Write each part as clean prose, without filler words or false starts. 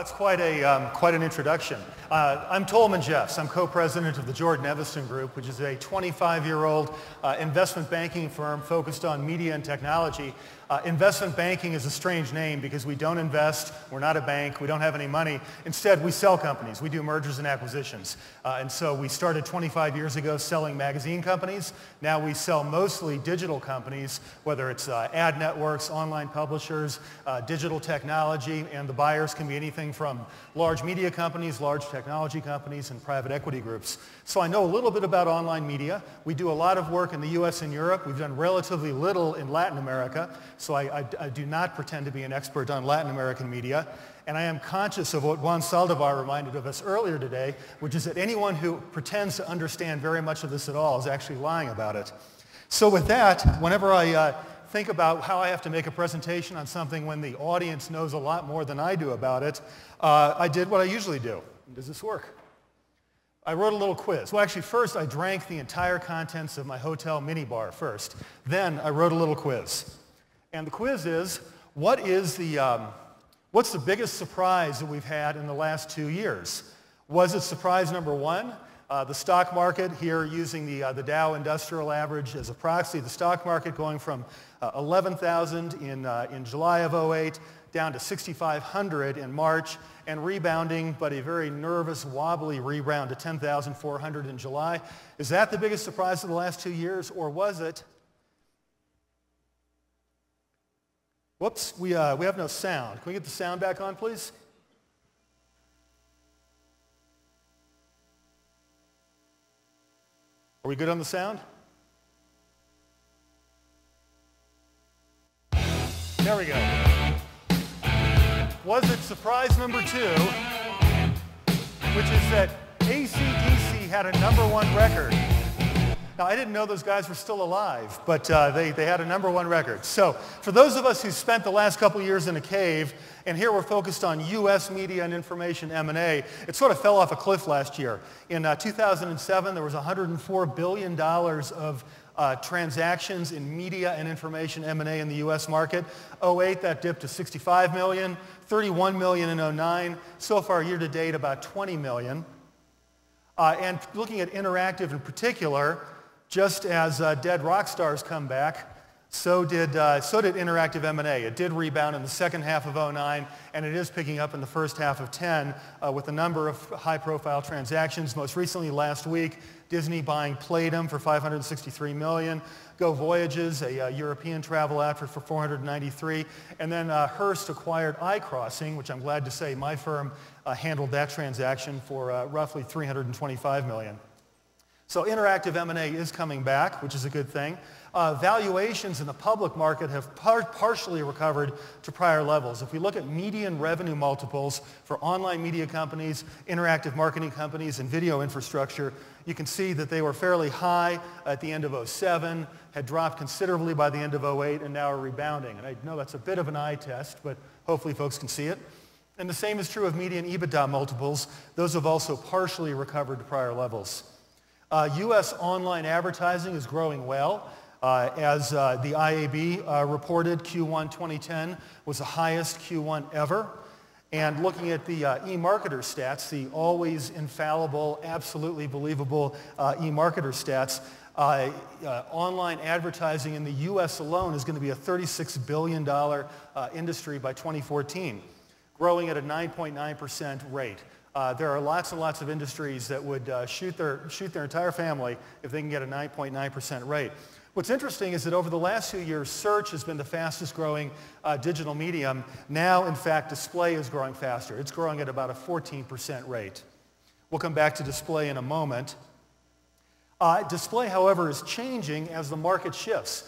That's quite an introduction. I'm Tolman Geffs. I'm co-president of the Edmiston Group, which is a 25-year-old investment banking firm focused on media and technology. Investment banking is a strange name because we don't invest, we're not a bank, we don't have any money. Instead, we sell companies. We do mergers and acquisitions. And so we started 25 years ago selling magazine companies. Now we sell mostly digital companies, whether it's ad networks, online publishers, digital technology, and the buyers can be anything from large media companies, large technology companies, and private equity groups. So I know a little bit about online media. We do a lot of work in the US and Europe. We've done relatively little in Latin America. So I do not pretend to be an expert on Latin American media. And I am conscious of what Juan Saldivar reminded of us earlier today, which is that anyone who pretends to understand very much of this at all is actually lying about it. So with that, whenever I think about how I have to make a presentation on something when the audience knows a lot more than I do about it, I did what I usually do. Does this work? I wrote a little quiz. Well, actually, first I drank the entire contents of my hotel minibar first. Then I wrote a little quiz. And the quiz is, what's the biggest surprise that we've had in the last 2 years? Was it surprise number one? The stock market here, using the Dow Industrial Average as a proxy, the stock market going from 11,000 in July of '08 down to 6,500 in March, and rebounding, but a very nervous, wobbly rebound to 10,400 in July. Is that the biggest surprise of the last 2 years, or was it? Whoops, we have no sound. Can we get the sound back on, please? Are we good on the sound? There we go. Was it surprise number two, which is that AC/DC had a #1 record? Now, I didn't know those guys were still alive, but they had a #1 record. So for those of us who spent the last couple years in a cave, and here we're focused on US media and information M&A, it sort of fell off a cliff last year. In 2007, there was $104 billion of transactions in media and information M&A in the US market. '08, that dipped to 65 million, 31 million in '09. So far, year to date, about 20 million. And looking at interactive in particular, just as dead rock stars come back, so did interactive M&A. It did rebound in the second half of '09, and it is picking up in the first half of '10 with a number of high-profile transactions. Most recently, last week, Disney buying Playdom for $563 million, Go Voyages, a European travel outfit for $493, and then Hearst acquired iCrossing, which I'm glad to say my firm handled that transaction for roughly $325 million. So interactive M&A is coming back, which is a good thing. Valuations in the public market have partially recovered to prior levels. If we look at median revenue multiples for online media companies, interactive marketing companies, and video infrastructure, you can see that they were fairly high at the end of '07, had dropped considerably by the end of '08, and now are rebounding. And I know that's a bit of an eye test, but hopefully folks can see it. And the same is true of median EBITDA multiples. Those have also partially recovered to prior levels. US online advertising is growing well. As the IAB reported, Q1 2010 was the highest Q1 ever. And looking at the eMarketer stats, the always infallible, absolutely believable eMarketer stats, online advertising in the US alone is going to be a $36 billion industry by 2014, growing at a 9.9% rate. There are lots and lots of industries that would shoot their entire family if they can get a 9.9% rate. What's interesting is that over the last 2 years, search has been the fastest growing digital medium. Now, in fact, display is growing faster. It's growing at about a 14% rate. We'll come back to display in a moment. Display, however, is changing as the market shifts.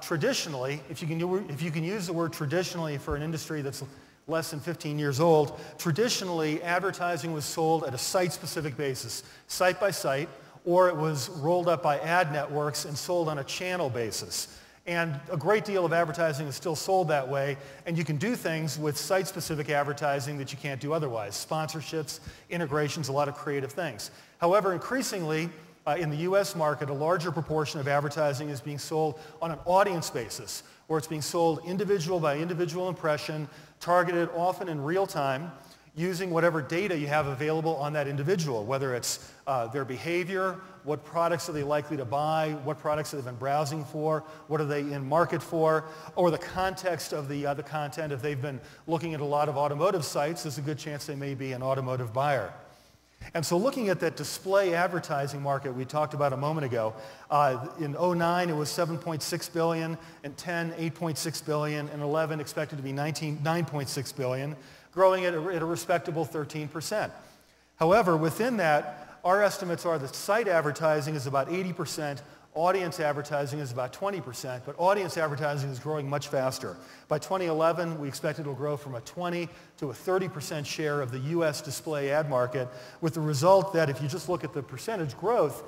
Traditionally, if you can use the word traditionally for an industry that's less than 15 years old, traditionally advertising was sold at a site-specific basis, site by site, or it was rolled up by ad networks and sold on a channel basis. And a great deal of advertising is still sold that way, and you can do things with site-specific advertising that you can't do otherwise. Sponsorships, integrations, a lot of creative things. However, increasingly, in the US market, a larger proportion of advertising is being sold on an audience basis, where it's being sold individual by individual impression, targeted often in real time, using whatever data you have available on that individual, whether it's their behavior, what products are they likely to buy, what products have they been browsing for, what are they in market for, or the context of the content. If they've been looking at a lot of automotive sites, there's a good chance they may be an automotive buyer. And so looking at that display advertising market we talked about a moment ago, in 2009 it was $7.6 billion, in 10, $8.6 billion, in 11 expected to be $9.6 billion, growing at a respectable 13%. However, within that, our estimates are that site advertising is about 80%, audience advertising is about 20%, but audience advertising is growing much faster. By 2011, we expect it will grow from a 20 to a 30% share of the US display ad market, with the result that if you just look at the percentage growth,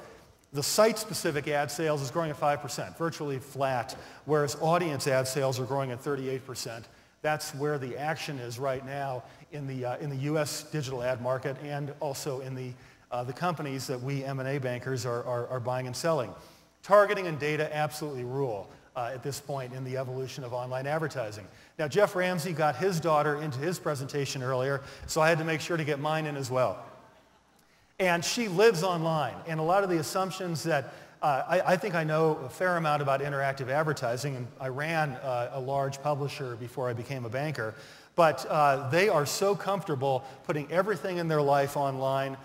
the site-specific ad sales is growing at 5%, virtually flat, whereas audience ad sales are growing at 38%. That's where the action is right now in the US digital ad market, and also in the companies that we M&A bankers are buying and selling. Targeting and data absolutely rule at this point in the evolution of online advertising. Now, Jeff Ramsey got his daughter into his presentation earlier, so I had to make sure to get mine in as well. And she lives online, and a lot of the assumptions that I think I know a fair amount about interactive advertising, and I ran a large publisher before I became a banker, but they are so comfortable putting everything in their life online,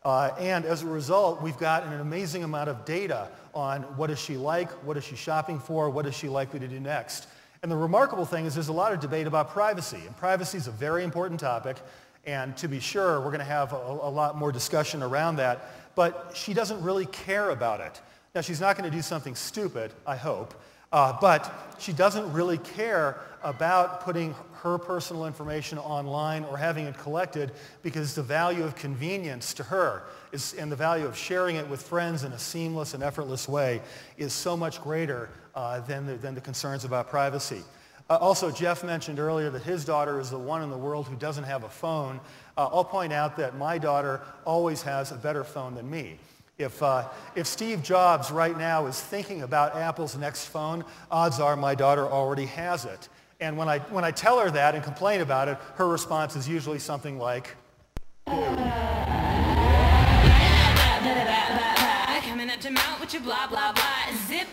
and as a result, we've got an amazing amount of data on what is she like, what is she shopping for, what is she likely to do next. And the remarkable thing is there's a lot of debate about privacy, and privacy is a very important topic, and to be sure, we're going to have a lot more discussion around that, but she doesn't really care about it. Now, she's not going to do something stupid, I hope, but she doesn't really care about putting her personal information online or having it collected, because the value of convenience to her and the value of sharing it with friends in a seamless and effortless way is so much greater than the concerns about privacy. Also, Jeff mentioned earlier that his daughter is the one in the world who doesn't have a phone. I'll point out that my daughter always has a better phone than me. If Steve Jobs right now is thinking about Apple's next phone, odds are my daughter already has it. And when I tell her that and complain about it, her response is usually something like, coming at your mouth with your blah, blah, blah, zip.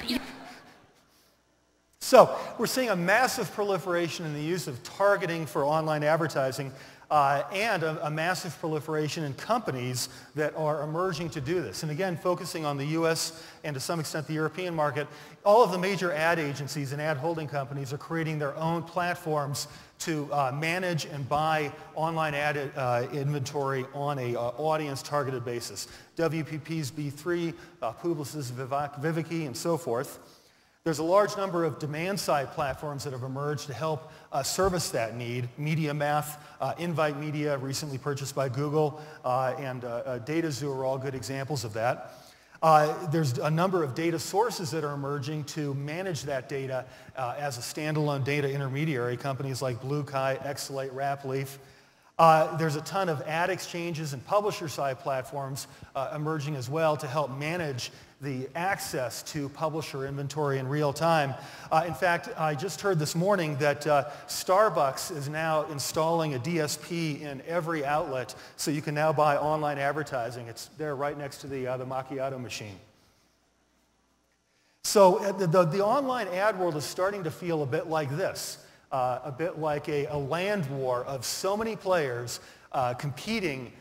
So we're seeing a massive proliferation in the use of targeting for online advertising, and a massive proliferation in companies that are emerging to do this. And again, focusing on the US and to some extent the European market, all of the major ad agencies and ad holding companies are creating their own platforms to manage and buy online ad inventory on a audience targeted basis. WPP's B3, Publicis Vivendi, and so forth. There's a large number of demand-side platforms that have emerged to help service that need. MediaMath, Invite Media, recently purchased by Google, and DataZoo are all good examples of that. There's a number of data sources that are emerging to manage that data as a standalone data intermediary, companies like BlueKai, Xlate, Rapleaf. There's a ton of ad exchanges and publisher-side platforms emerging as well to help manage the access to publisher inventory in real time. In fact, I just heard this morning that Starbucks is now installing a DSP in every outlet, so you can now buy online advertising. It's there right next to the macchiato machine. So the online ad world is starting to feel a bit like this, a bit like a land war of so many players competing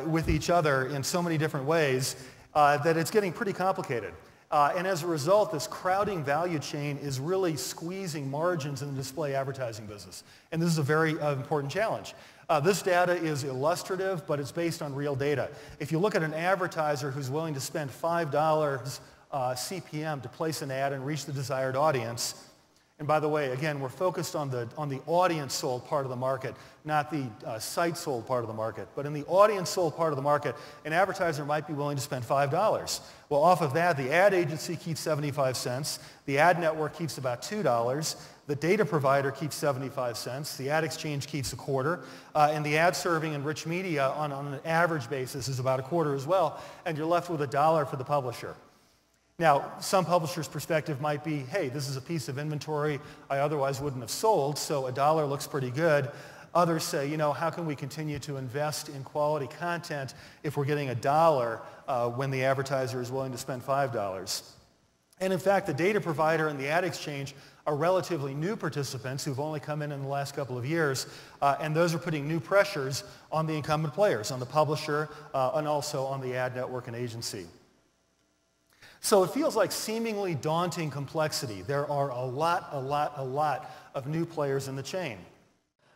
with each other in so many different ways that it's getting pretty complicated. And as a result, this crowding value chain is really squeezing margins in the display advertising business. And this is a very important challenge. This data is illustrative, but it's based on real data. If you look at an advertiser who's willing to spend $5 CPM to place an ad and reach the desired audience, and by the way, again, we're focused on the audience sold part of the market, not the site sold part of the market. But in the audience sold part of the market, an advertiser might be willing to spend $5. Well, off of that, the ad agency keeps 75 cents, the ad network keeps about $2, the data provider keeps 75 cents, the ad exchange keeps a quarter, and the ad serving and rich media on an average basis is about a quarter as well, and you're left with $1 for the publisher. Now, some publishers' perspective might be, hey, this is a piece of inventory I otherwise wouldn't have sold, so $1 looks pretty good. Others say, you know, how can we continue to invest in quality content if we're getting $1 when the advertiser is willing to spend $5? And in fact, the data provider and the ad exchange are relatively new participants who've only come in the last couple of years, and those are putting new pressures on the incumbent players, on the publisher, and also on the ad network and agency. So it feels like seemingly daunting complexity. There are a lot of new players in the chain.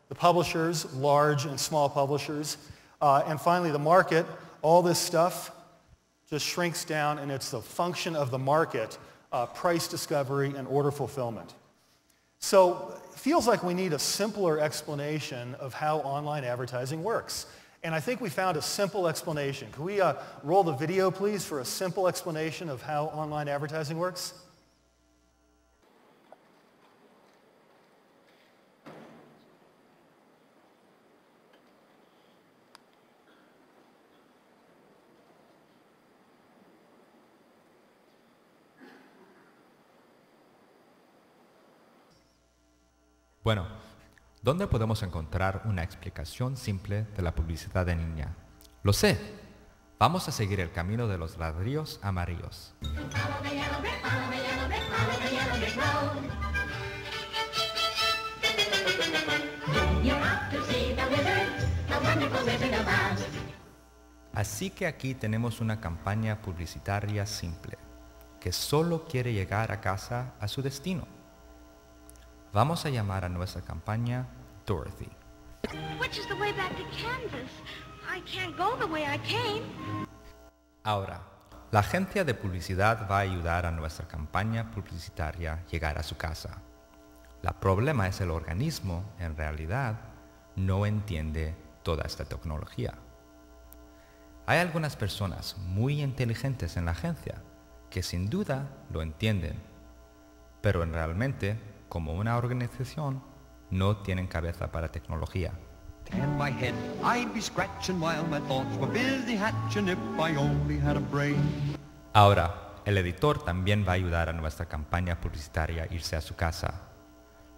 The publishers, large and small publishers, and finally the market. All this stuff just shrinks down, and it's the function of the market, price discovery and order fulfillment. So it feels like we need a simpler explanation of how online advertising works. And I think we found a simple explanation. Can we roll the video, please, for a simple explanation of how online advertising works? Bueno, ¿dónde podemos encontrar una explicación simple de la publicidad en línea? Lo sé. Vamos a seguir el camino de los ladrillos amarillos. Así que aquí tenemos una campaña publicitaria simple, que solo quiere llegar a casa a su destino. Vamos a llamar a nuestra campaña Dorothy. Which is the way back to Kansas? I can't go the way I came. Ahora, la agencia de publicidad va a ayudar a nuestra campaña publicitaria a llegar a su casa. El problema es el organismo, en realidad, no entiende toda esta tecnología. Hay algunas personas muy inteligentes en la agencia que sin duda lo entienden, pero realmente, como una organización, no tienen cabeza para tecnología. And my head, I'd be scratching while my thoughts were busy hatching if I only had a brain. Ahora, el editor también va a ayudar a nuestra campaña publicitaria a irse a su casa.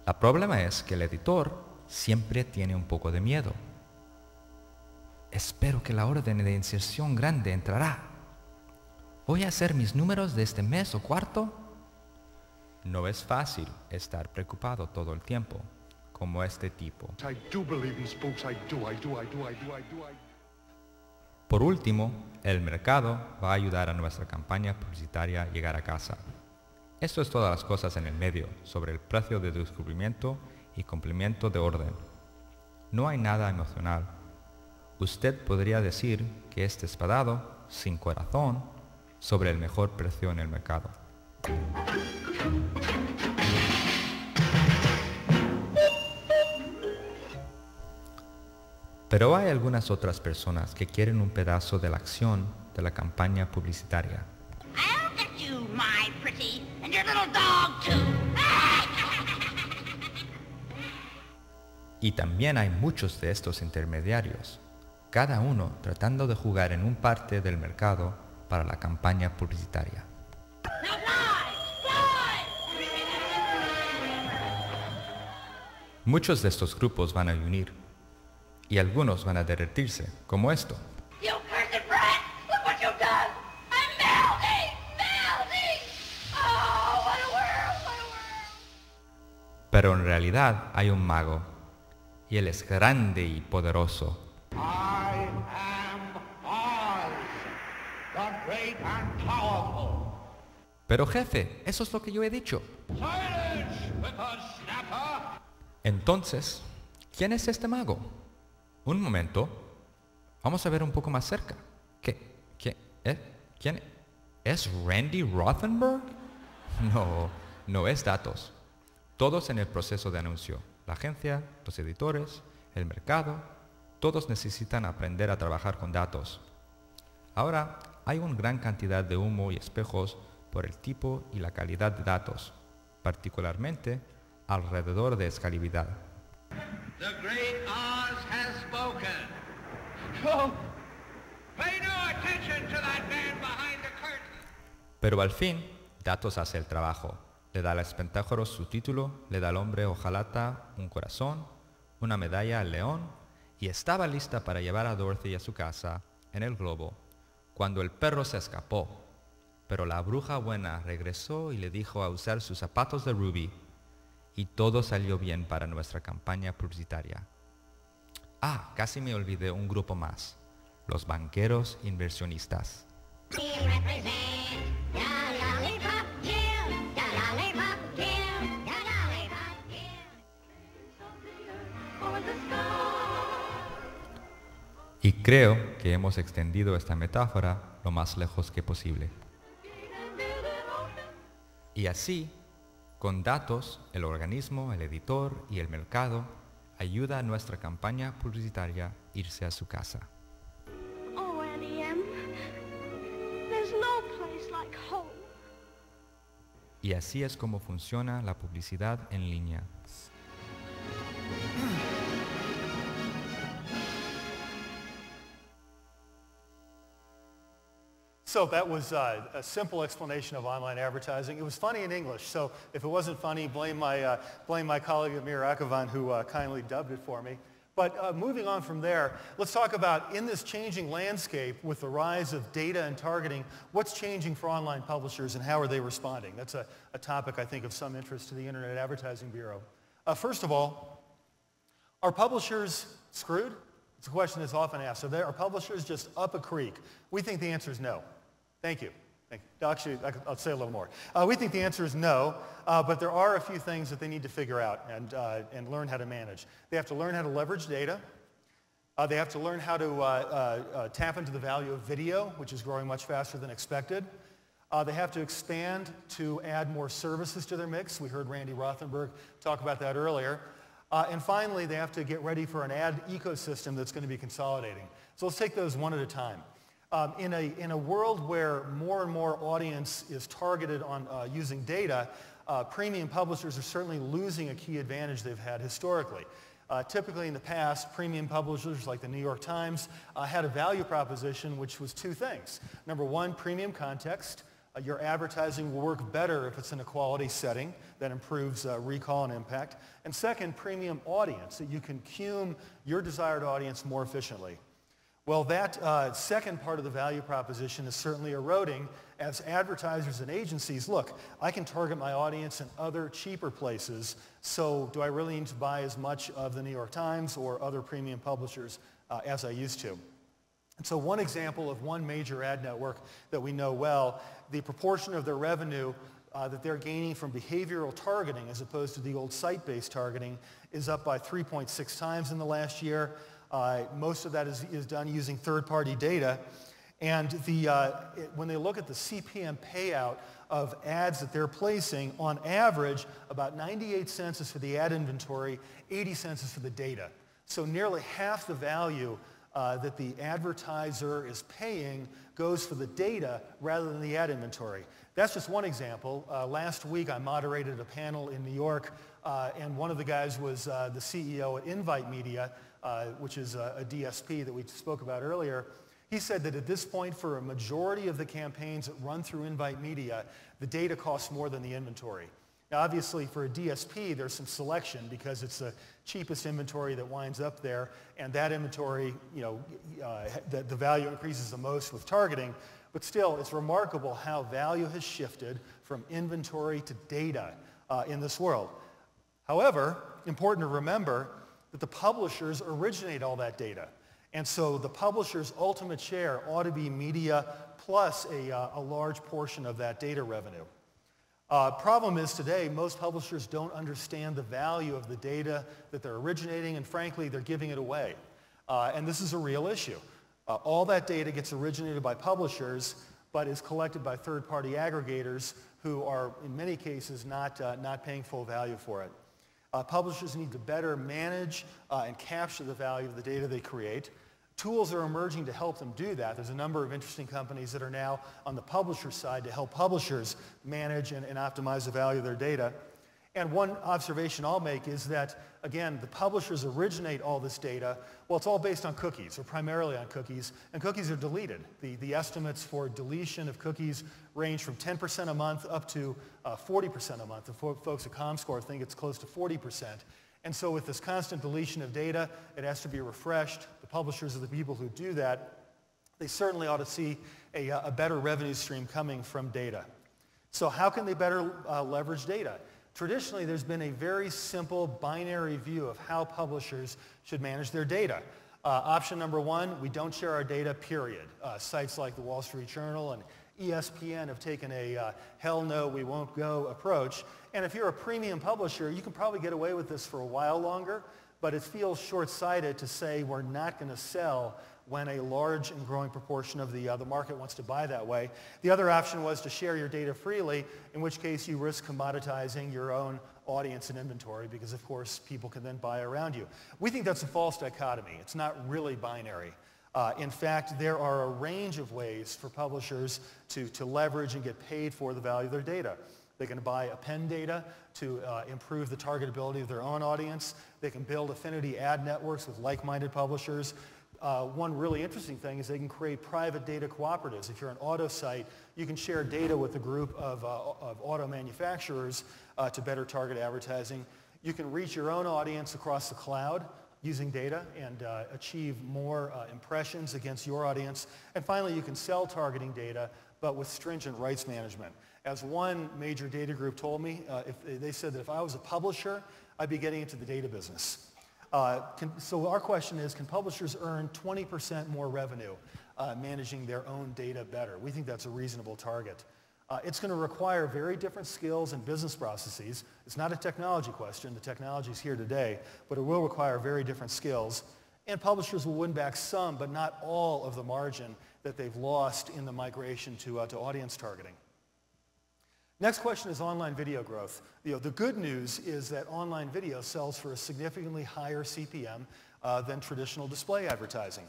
El problema es que el editor siempre tiene un poco de miedo. Espero que la orden de inserción grande entrará. ¿Voy a hacer mis números de este mes o cuarto? No es fácil estar preocupado todo el tiempo, como este tipo. Por último, el mercado va a ayudar a nuestra campaña publicitaria a llegar a casa. Esto es todas las cosas en el medio, sobre el precio de descubrimiento y cumplimiento de orden. No hay nada emocional. Usted podría decir que este espadado, sin corazón, sobre el mejor precio en el mercado. Pero hay algunas otras personas que quieren un pedazo de la acción de la campaña publicitaria. I'll get you, my pretty, and your little dog, too. Y también hay muchos de estos intermediarios, cada uno tratando de jugar en un parte del mercado para la campaña publicitaria. Now fly! Fly! Muchos de estos grupos van a unir y algunos van a derretirse, como esto. You cursed brat! Look what you've done! I'm melting! Melting! Oh, what a world! What a world! Pero en realidad hay un mago, y él es grande y poderoso. I am Oz, the great and powerful. Pero jefe, eso es lo que yo he dicho. Silence, whippersnapper! Entonces, ¿quién es este mago? Un momento. Vamos a ver un poco más cerca. ¿Quién? ¿Es Randy Rothenberg? No es datos. Todos en el proceso de anuncio. La agencia, los editores, el mercado, todos necesitan aprender a trabajar con datos. Ahora, hay una gran cantidad de humo y espejos por el tipo y la calidad de datos, particularmente alrededor de escalabilidad. The great Oz has spoken. Oh, pay no attention to that man behind the curtain. Pero al fin, datos hace el trabajo. Le da al espectáculo su título, le da al hombre hojalata un corazón, una medalla al león y estaba lista para llevar a Dorothy a su casa en el globo cuando el perro se escapó. Pero la bruja buena regresó y le dijo a usar sus zapatos de Ruby y todo salió bien para nuestra campaña publicitaria. Ah, casi me olvidé un grupo más, los banqueros inversionistas. Y creo que hemos extendido esta metáfora lo más lejos que posible. Y así, con datos, el organismo, el editor y el mercado ayuda a nuestra campaña publicitaria a irse a su casa. Oh, Annie M. There's no place like home. Y así es como funciona la publicidad en línea. So that was a simple explanation of online advertising. It was funny in English, so if it wasn't funny, blame my colleague Amir Akavan, who kindly dubbed it for me. But moving on from there, let's talk about, in this changing landscape with the rise of data and targeting, what's changing for online publishers and how are they responding? That's a topic, I think, of some interest to the Internet Advertising Bureau. First of all, are publishers screwed? It's a question that's often asked. Are publishers just up a creek? We think the answer is no. Thank you. Actually, I'll say a little more. We think the answer is no, but there are a few things that they need to figure out and learn how to manage. They have to learn how to leverage data. They have to learn how to tap into the value of video, which is growing much faster than expected. They have to expand to add more services to their mix. We heard Randy Rothenberg talk about that earlier. And finally, they have to get ready for an ad ecosystem that's going to be consolidating. So let's take those one at a time. In a world where more and more audience is targeted on using data, premium publishers are certainly losing a key advantage they've had historically. Typically in the past, premium publishers like the New York Times had a value proposition which was two things. Number one, premium context. Your advertising will work better if it's in a quality setting that improves recall and impact. And second, premium audience, that you can cume your desired audience more efficiently. Well, that second part of the value proposition is certainly eroding as advertisers and agencies look, I can target my audience in other cheaper places, so do I really need to buy as much of the New York Times or other premium publishers as I used to? And so one example of one major ad network that we know well, the proportion of their revenue that they're gaining from behavioral targeting as opposed to the old site-based targeting is up by 3.6 times in the last year. Most of that is done using third-party data. And when they look at the CPM payout of ads that they're placing, on average, about 98 cents is for the ad inventory, 80 cents is for the data. So nearly half the value that the advertiser is paying goes for the data rather than the ad inventory. That's just one example. Last week I moderated a panel in New York, and one of the guys was the CEO at Invite Media, which is a DSP that we spoke about earlier. He said that at this point, for a majority of the campaigns that run through Invite Media, the data costs more than the inventory. Now, obviously, for a DSP, there's some selection because it's the cheapest inventory that winds up there, and that inventory, the value increases the most with targeting. But still, it's remarkable how value has shifted from inventory to data in this world. However, important to remember that the publishers originate all that data. And so the publisher's ultimate share ought to be media plus a large portion of that data revenue. Problem is today, most publishers don't understand the value of the data that they're originating, and frankly, they're giving it away. And this is a real issue. All that data gets originated by publishers, but is collected by third-party aggregators who are, in many cases, not paying full value for it. Publishers need to better manage and capture the value of the data they create. Tools are emerging to help them do that. There's a number of interesting companies that are now on the publisher side to help publishers manage and optimize the value of their data. And one observation I'll make is that, again, the publishers originate all this data. Well, it's all based on cookies, or primarily on cookies, and cookies are deleted. The estimates for deletion of cookies range from 10% a month up to 40% a month. The folks at ComScore think it's close to 40%. And so with this constant deletion of data, it has to be refreshed. The publishers are the people who do that. They certainly ought to see a better revenue stream coming from data. So how can they better leverage data? Traditionally, there's been a very simple binary view of how publishers should manage their data. Option number one, we don't share our data, period. Sites like the Wall Street Journal and ESPN have taken a hell no, we won't go approach. And if you're a premium publisher, you can probably get away with this for a while longer, but it feels short-sighted to say we're not going to sell when a large and growing proportion of the market wants to buy that way. The other option was to share your data freely, in which case you risk commoditizing your own audience and inventory because, of course, people can then buy around you. We think that's a false dichotomy. It's not really binary. In fact, there are a range of ways for publishers to leverage and get paid for the value of their data. They can buy append data to improve the targetability of their own audience. They can build affinity ad networks with like-minded publishers. One really interesting thing is they can create private data cooperatives. If you're an auto site, you can share data with a group of auto manufacturers to better target advertising. You can reach your own audience across the cloud using data and achieve more impressions against your audience. And finally, you can sell targeting data, but with stringent rights management. As one major data group told me, they said that if I was a publisher, I'd be getting into the data business. So our question is, can publishers earn 20% more revenue managing their own data better? We think that's a reasonable target. It's going to require very different skills and business processes. It's not a technology question. The technology is here today, but it will require very different skills. And publishers will win back some, but not all of the margin that they've lost in the migration to audience targeting. Next question is online video growth. The good news is that online video sells for a significantly higher CPM than traditional display advertising.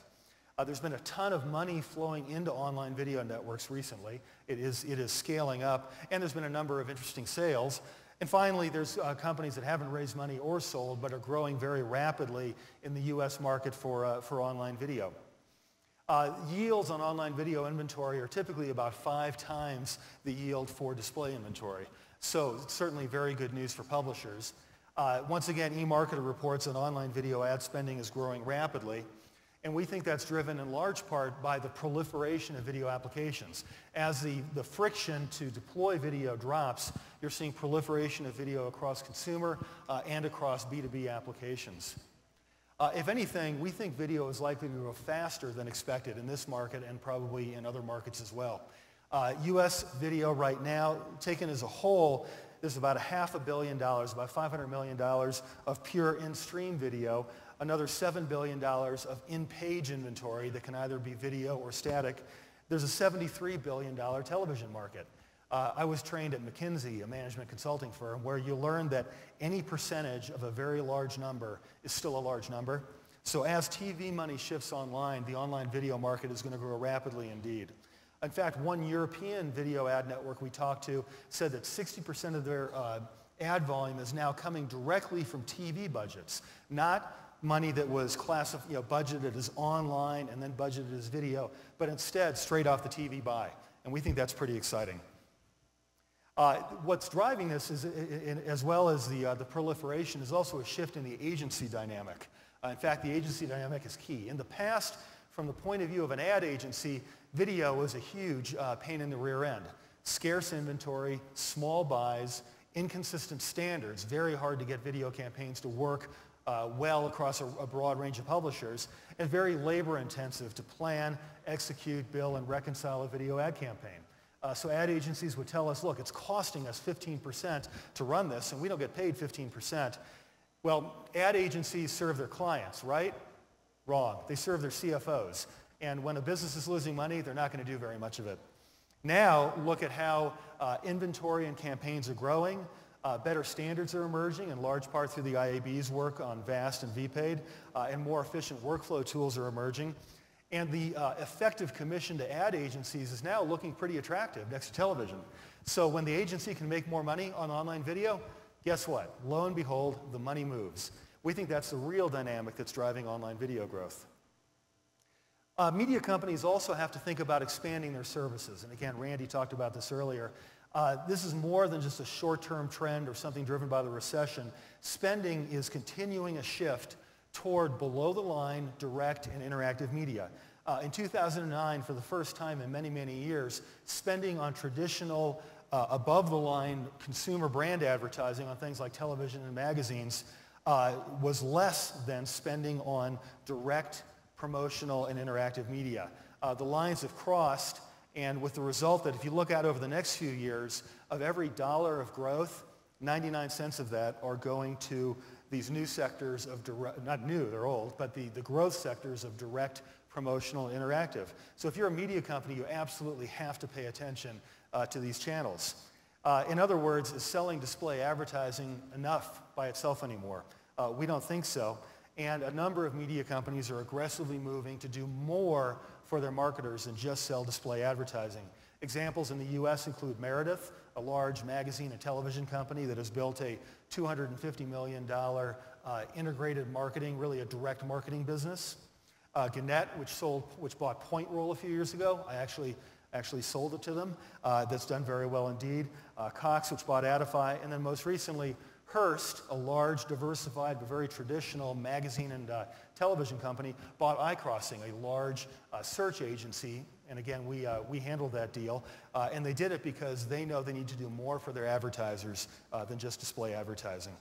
There's been a ton of money flowing into online video networks recently. It is scaling up, and there's been a number of interesting sales. And finally, there's companies that haven't raised money or sold, but are growing very rapidly in the US market for online video. Yields on online video inventory are typically about 5 times the yield for display inventory. So it's certainly very good news for publishers. Once again, eMarketer reports that online video ad spending is growing rapidly. And we think that's driven in large part by the proliferation of video applications. As the friction to deploy video drops, you're seeing proliferation of video across consumer and across B2B applications. If anything, we think video is likely to grow faster than expected in this market and probably in other markets as well. US video right now, taken as a whole, there's about $500 million, about $500 million of pure in-stream video, another $7 billion of in-page inventory that can either be video or static. There's a $73 billion television market. I was trained at McKinsey, a management consulting firm, where you learn that any percentage of a very large number is still a large number. So as TV money shifts online, the online video market is going to grow rapidly indeed. In fact, one European video ad network we talked to said that 60% of their ad volume is now coming directly from TV budgets, not money that was budgeted as online and then budgeted as video, but instead straight off the TV buy. And we think that's pretty exciting. What's driving this is, as well as the proliferation, is also a shift in the agency dynamic. In fact, the agency dynamic is key. In the past, from the point of view of an ad agency, video was a huge pain in the rear end. Scarce inventory, small buys, inconsistent standards, very hard to get video campaigns to work well across a broad range of publishers, and very labor intensive to plan, execute, bill, and reconcile a video ad campaign. So ad agencies would tell us, look, it's costing us 15% to run this, and we don't get paid 15%. Well, ad agencies serve their clients, right? Wrong. They serve their CFOs. And when a business is losing money, they're not going to do very much of it. Now, look at how inventory and campaigns are growing. Better standards are emerging, in large part through the IAB's work on VAST and VPaid, and more efficient workflow tools are emerging. And the effective commission to ad agencies is now looking pretty attractive next to television. So when the agency can make more money on online video, guess what? Lo and behold, the money moves. We think that's the real dynamic that's driving online video growth. Media companies also have to think about expanding their services. And again, Randy talked about this earlier. This is more than just a short-term trend or something driven by the recession. Spending is continuing a shift toward below-the-line, direct, and interactive media. In 2009, for the first time in many, many years, spending on traditional above-the-line consumer brand advertising on things like television and magazines was less than spending on direct, promotional, and interactive media. The lines have crossed, and with the result that if you look out over the next few years, of every dollar of growth, 99 cents of that are going to these new sectors of direct, not new, they're old, but the growth sectors of direct, promotional, and interactive. So if you're a media company, you absolutely have to pay attention to these channels. In other words, is selling display advertising enough by itself anymore? We don't think so. And a number of media companies are aggressively moving to do more for their marketers than just sell display advertising. Examples in the U.S. include Meredith, a large magazine and television company that has built a $250 million integrated marketing, really a direct marketing business. Gannett, which bought Point Roll a few years ago. I actually sold it to them. That's done very well indeed. Cox, which bought Adify, and then most recently, Hearst, a large, diversified, but very traditional magazine and television company, bought iCrossing, a large search agency. And again, we handled that deal. And they did it because they know they need to do more for their advertisers than just display advertising.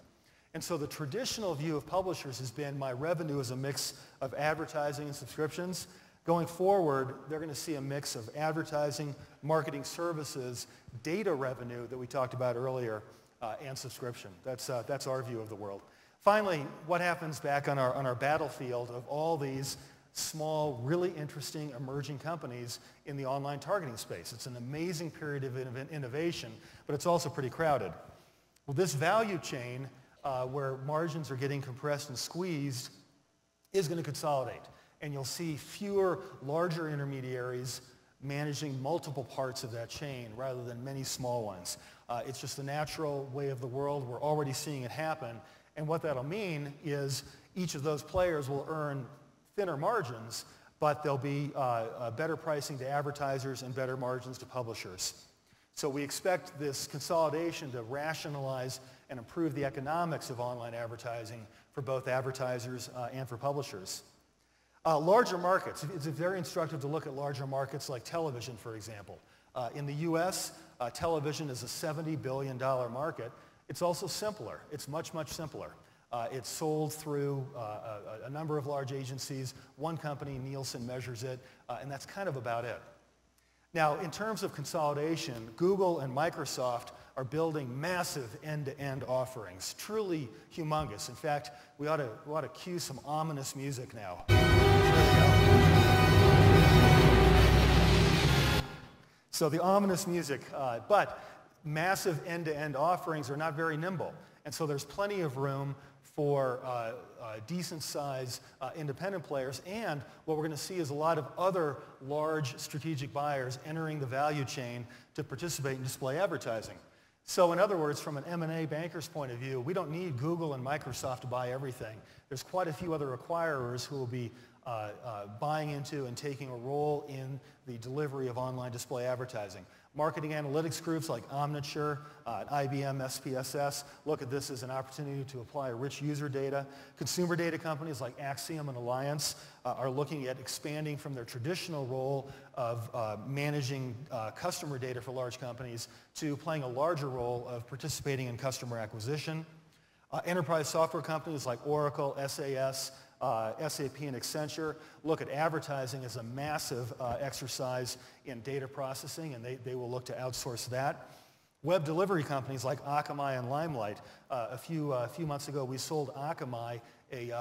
And so the traditional view of publishers has been my revenue is a mix of advertising and subscriptions. Going forward, they're going to see a mix of advertising, marketing services, data revenue that we talked about earlier, and subscription. That's our view of the world. Finally, what happens back on our battlefield of all these small, really interesting emerging companies in the online targeting space? It's an amazing period of innovation, but it's also pretty crowded. Well, this value chain where margins are getting compressed and squeezed is going to consolidate. And you'll see fewer, larger intermediaries managing multiple parts of that chain rather than many small ones. It's just the natural way of the world. We're already seeing it happen. And what that'll mean is each of those players will earn thinner margins, but there'll be better pricing to advertisers and better margins to publishers. So we expect this consolidation to rationalize and improve the economics of online advertising for both advertisers and for publishers. Larger markets. It's very instructive to look at larger markets like television, for example. In the U.S., television is a $70 billion market. It's also simpler. It's much, much simpler. It's sold through a number of large agencies. One company, Nielsen, measures it, and that's kind of about it. Now, in terms of consolidation, Google and Microsoft are building massive end-to-end offerings, truly humongous. In fact, we ought to cue some ominous music now. So the ominous music, but massive end-to-end offerings are not very nimble. And so there's plenty of room for decent-sized independent players, and what we're going to see is a lot of other large strategic buyers entering the value chain to participate in display advertising. So in other words, from an M&A banker's point of view, we don't need Google and Microsoft to buy everything. There's quite a few other acquirers who will be buying into and taking a role in the delivery of online display advertising. Marketing analytics groups like Omniture, IBM, SPSS look at this as an opportunity to apply rich user data. Consumer data companies like Acxiom and Alliance are looking at expanding from their traditional role of managing customer data for large companies to playing a larger role of participating in customer acquisition. Enterprise software companies like Oracle, SAS, SAP and Accenture look at advertising as a massive exercise in data processing, and they will look to outsource that. Web delivery companies like Akamai and Limelight. A few months ago, we sold Akamai a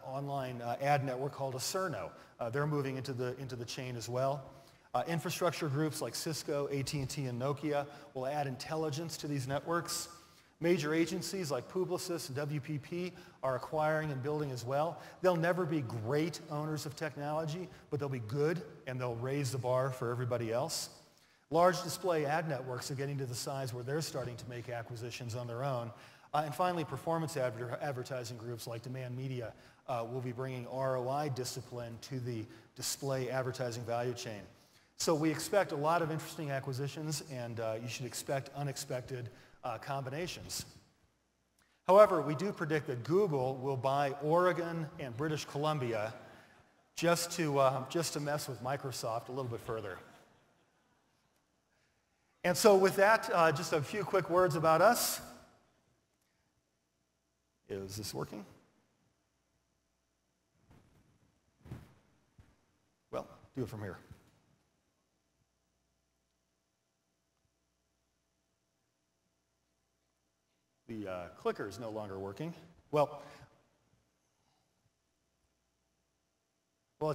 online ad network called Acerno. They're moving into the chain as well. Infrastructure groups like Cisco, AT&T, and Nokia will add intelligence to these networks. Major agencies like Publicis and WPP are acquiring and building as well. They'll never be great owners of technology, but they'll be good, and they'll raise the bar for everybody else. Large display ad networks are getting to the size where they're starting to make acquisitions on their own. And finally, performance advertising groups like Demand Media will be bringing ROI discipline to the display advertising value chain. So we expect a lot of interesting acquisitions, and you should expect unexpected combinations. However, we do predict that Google will buy Oregon and British Columbia just to mess with Microsoft a little bit further. And so with that, just a few quick words about us. Is this working? Well, do it from here. The clicker is no longer working. Well,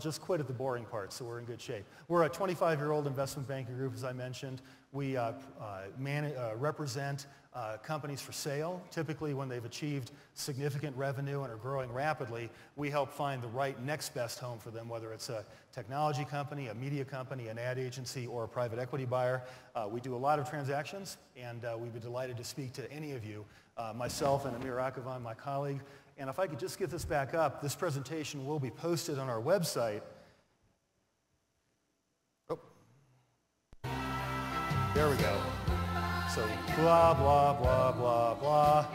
just quit at the boring part, so we're in good shape. We're a 25-year-old investment banking group, as I mentioned. We represent companies for sale. Typically, when they've achieved significant revenue and are growing rapidly, we help find the right next best home for them, whether it's a technology company, a media company, an ad agency, or a private equity buyer. We do a lot of transactions, and we'd be delighted to speak to any of you, myself and Amir Akavan, my colleague. And if I could just get this back up, this presentation will be posted on our website. Oh. There we go. So blah, blah, blah, blah, blah,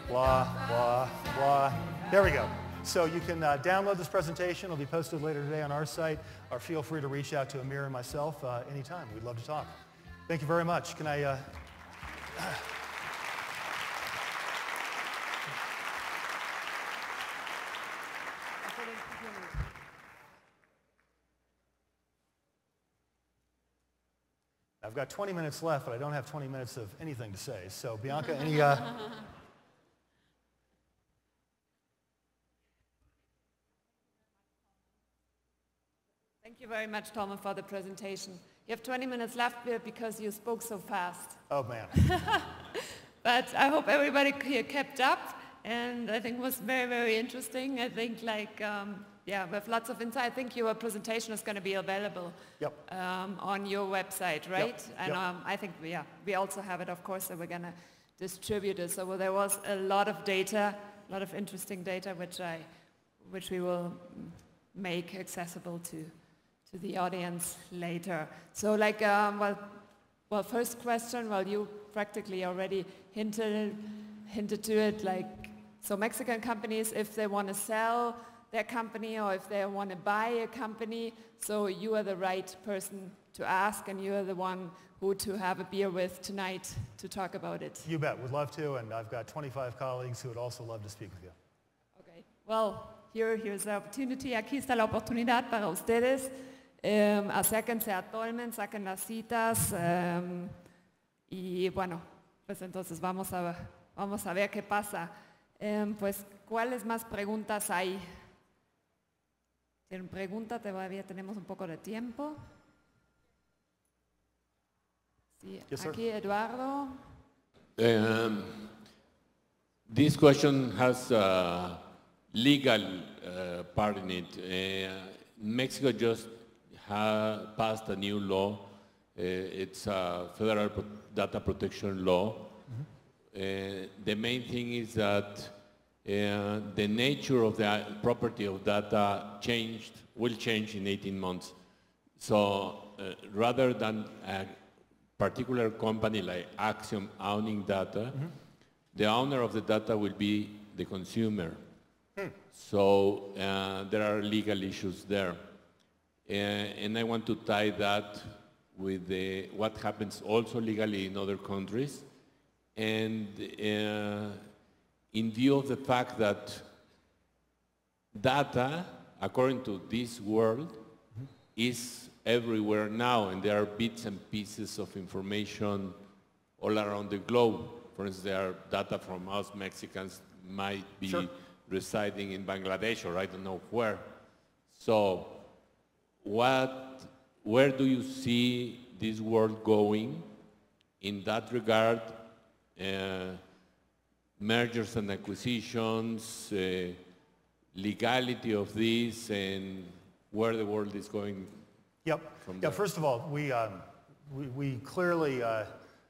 blah, blah, blah. There we go. So you can download this presentation. It'll be posted later today on our site, or feel free to reach out to Amir and myself anytime. We'd love to talk. Thank you very much. Can I... I've got 20 minutes left, but I don't have 20 minutes of anything to say. So Bianca, any... Thank you very much, Tolman, for the presentation. You have 20 minutes left because you spoke so fast. Oh, man. But I hope everybody here kept up, and I think it was very, very interesting. I think, yeah, with lots of insight. I think your presentation is going to be available on your website, right? Yep. And I think, yeah, we also have it, of course, so we're going to distribute it. So there was a lot of data, a lot of interesting data, which we will make accessible to the audience later. So well, first question, well, you practically already hinted to it, so Mexican companies, if they want to sell their company or if they want to buy a company, so you are the right person to ask, and you are the one who to have a beer with tonight to talk about it. You bet, would love to, and I've got 25 colleagues who would also love to speak with you. Okay, well, here's the opportunity. Aquí está la oportunidad para ustedes. Acérquense a Tolman, saquen las citas y bueno, pues entonces vamos a ver qué pasa. Pues, ¿cuáles más preguntas hay? ¿Tienen pregunta? Todavía tenemos un poco de tiempo. Sí, yes, aquí Eduardo. This question has a legal part in it. Mexico just passed a new law. It's a federal data protection law. The main thing is that the nature of the property of data will change in 18 months. So rather than a particular company like Axiom owning data, the owner of the data will be the consumer. So there are legal issues there. And I want to tie that with what happens also legally in other countries. And in view of the fact that data, according to this world, is everywhere now, and there are bits and pieces of information all around the globe. For instance, there are data from us Mexicans might be residing in Bangladesh or I don't know where. So where do you see this world going in that regard? Mergers and acquisitions, legality of this, and where the world is going. From there. First of all, we clearly,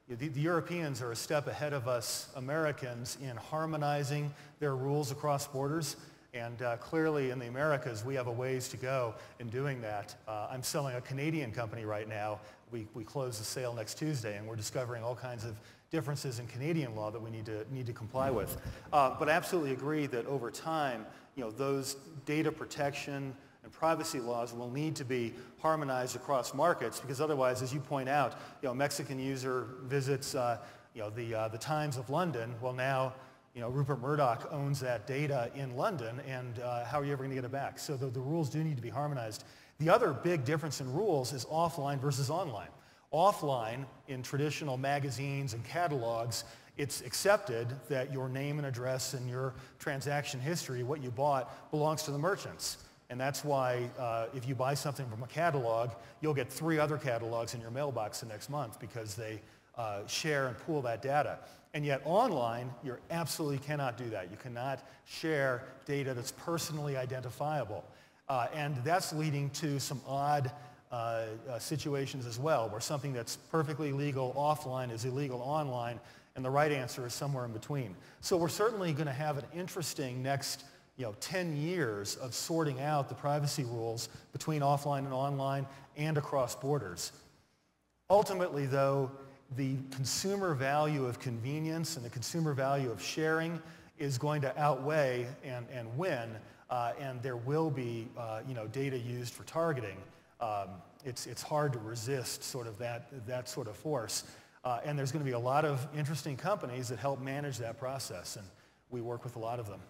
the Europeans are a step ahead of us Americans in harmonizing their rules across borders. And clearly in the Americas, we have a ways to go in doing that. I'm selling a Canadian company right now. We close the sale next Tuesday, and we're discovering all kinds of differences in Canadian law that we need to comply with. But I absolutely agree that over time, those data protection and privacy laws will need to be harmonized across markets, because otherwise, as you point out, a Mexican user visits the Times of London. Well, now Rupert Murdoch owns that data in London, and how are you ever going to get it back? So the rules do need to be harmonized. The other big difference in rules is offline versus online. Offline, in traditional magazines and catalogs, it's accepted that your name and address and your transaction history, what you bought, belongs to the merchants. And that's why if you buy something from a catalog, you'll get 3 other catalogs in your mailbox the next month, because they share and pool that data. And yet online, you absolutely cannot do that. You cannot share data that's personally identifiable. And that's leading to some odd situations as well, where something that's perfectly legal offline is illegal online, and the right answer is somewhere in between. So we're certainly going to have an interesting next 10 years of sorting out the privacy rules between offline and online and across borders. Ultimately, though, the consumer value of convenience and the consumer value of sharing is going to outweigh and win, and there will be data used for targeting. It's hard to resist sort of that sort of force, and there's going to be a lot of interesting companies that help manage that process, and we work with a lot of them.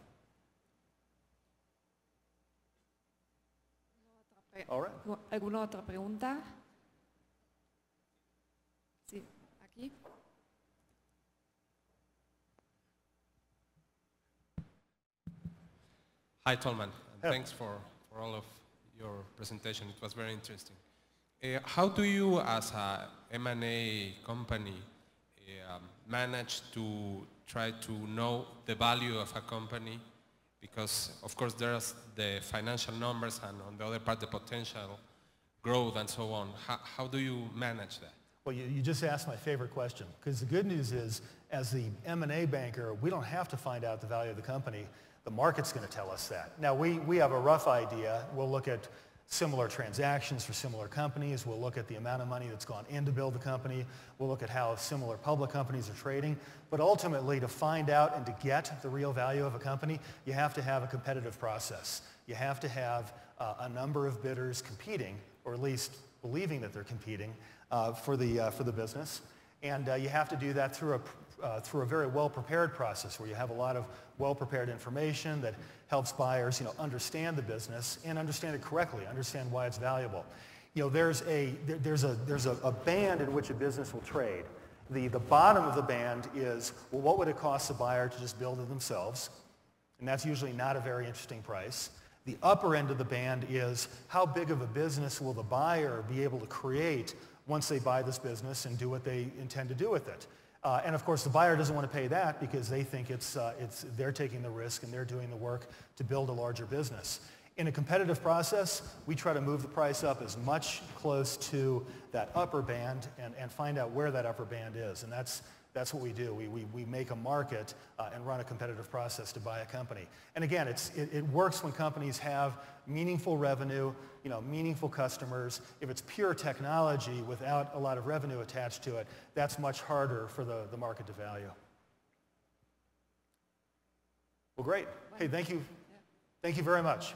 All right. ¿Alguna otra pregunta? Sí, aquí. Hi, Tolman. Thanks for all of your presentation. It was very interesting. How do you, as a M&A company, manage to try to know the value of a company? Because, of course, there's the financial numbers, and on the other part, the potential growth and so on. How do you manage that? Well, you just asked my favorite question, because the good news is, as the M&A banker, we don't have to find out the value of the company. The market's going to tell us that. Now, we have a rough idea. We'll look at similar transactions for similar companies. We'll look at the amount of money that's gone in to build the company. We'll look at how similar public companies are trading. But ultimately, to find out and to get the real value of a company, you have to have a competitive process. You have to have a number of bidders competing, or at least believing that they're competing for the business. And you have to do that through a very well-prepared process, where you have a lot of well-prepared information that helps buyers, understand the business and understand it correctly, understand why it's valuable. There's a band in which a business will trade. The bottom of the band is, well, what would it cost the buyer to just build it themselves? And that's usually not a very interesting price. The upper end of the band is, how big of a business will the buyer be able to create once they buy this business and do what they intend to do with it? And of course, the buyer doesn't want to pay that, because they think they're taking the risk and they're doing the work to build a larger business. In a competitive process, we try to move the price up as much close to that upper band and find out where that upper band is. And that's what we do. We make a market and run a competitive process to buy a company. And again, it works when companies have meaningful revenue, meaningful customers. If it's pure technology without a lot of revenue attached to it, that's much harder for the market to value. Well, great. Hey, thank you. Thank you very much.